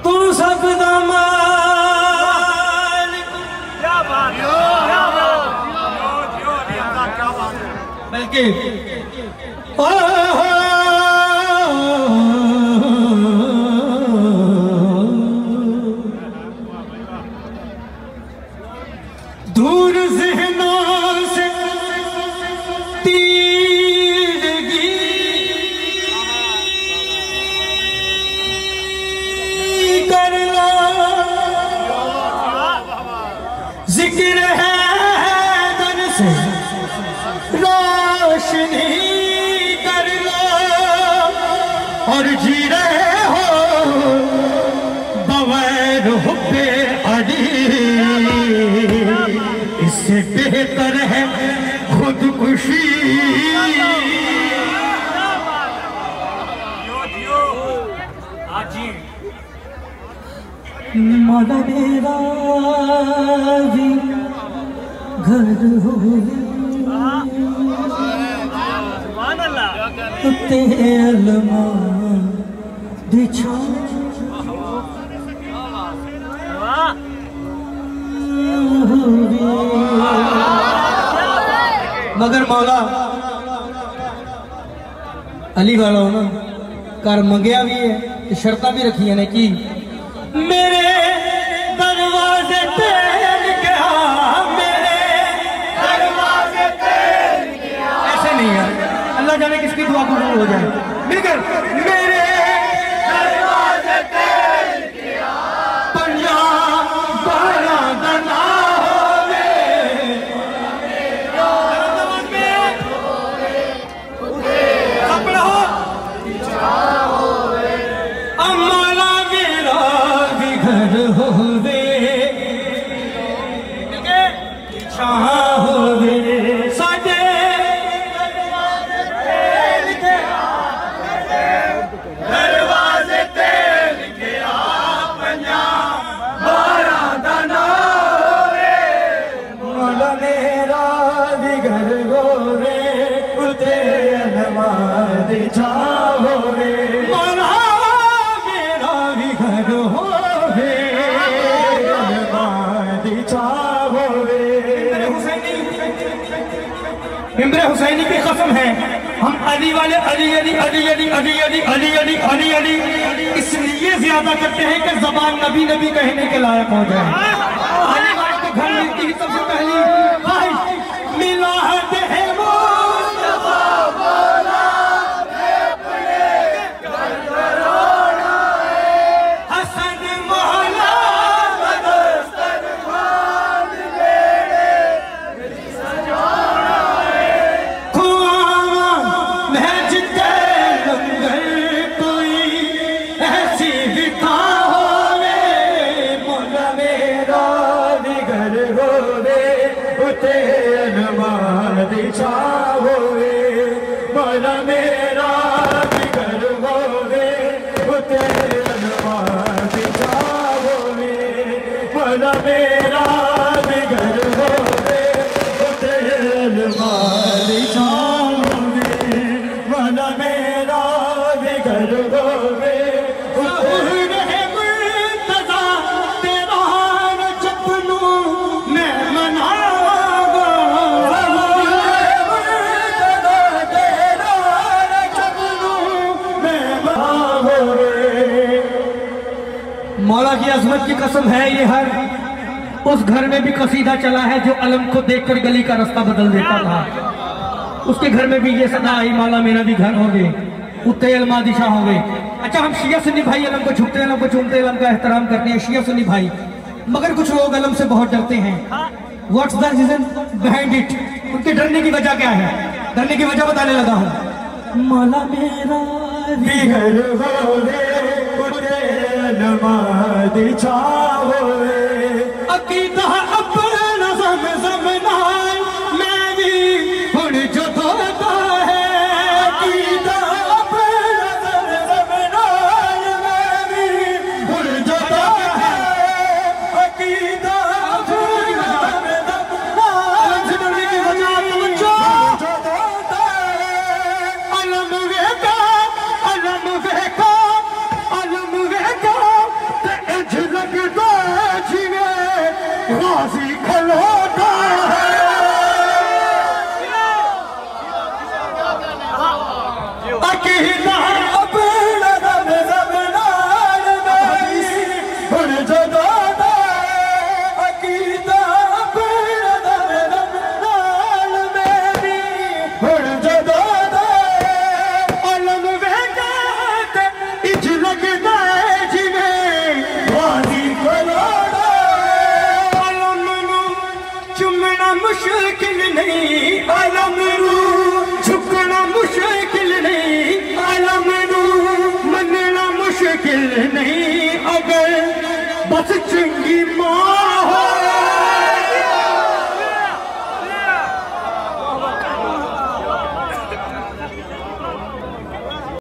तू सबदा मालिक। क्या बात है, बल्कि दूर ज़हनों से तीरगी कर लो, जिक्र है दर से रोशनी कर लो, और जी रहे हो बगैर हुब्बे अली, इससे बेहतर है खुदकुशी। मौला मेरा भी घर हो तेलमा बिछा, मगर मौला अली वाला हो ना, कर मंगया भी है तो शर्त भी रखी है कि मेरे दरवाजे तेल के आ, मेरे दरवाजे तेल के आ। ऐसे नहीं है, अल्लाह जाने किसकी दुआ कबूल हो जाए। मिलकर मेरे दरवाजे तेल के आ, पंजाब बारा दना हुसैनी की कसम है, हम अली वाले अली अली अली अली अली अली अली अली अली अली इसलिए ज्यादा करते हैं कि जबान नबी नबी कहने के लायक हो जाए। अली वाले को घर मिलती ही सबसे पहली मिला है मौला की अजमत की कसम है, ये हर उस घर में भी कसीदा चला है जो अलम को देखकर गली का रास्ता बदल देता था। उसके घर में भी ये सदा आई, मौला मेरा भी घर हो गए, उत्ते अलमा दिशा हो गए। अच्छा, हम शिया सुन्नी भाई अलम को झुकते, अलम को चूमते, अलम का एहतराम करते हैं, शिया सुन्नी भाई, मगर कुछ लोग अलम से बहुत डरते हैं। What's the reason behind it? उनके डरने की वजह क्या है? डरने की वजह बताने लगा हूँ। मौला मेरा भी घर हो गए, अकीदा अपना ज़मज़मना मैं भी हुण जो धोता है, अकीदा अपना ज़मज़मना मैं भी हुण जो धोता है, अकीदा अपना ज़मज़मना जिंदगी की वजह तुम जो धोता है। अलम वेका, अलम वेका, अलम वेका, गाजी खलोता है। अकीदा अपना रब रब नाल मेरी हुण जदों दा, अकीदा अपना रब रब नाल मेरी हुण जदों दा। अलम वेखा ते इंज लगदा है जिवें गाजी खलोता। अलम नूं चुमना मुश्किल नहीं, अलम नूं झुकना मुश्किल नहीं, आलम नूं मनना मुश्किल नहीं। अगर बस चंगी मां हो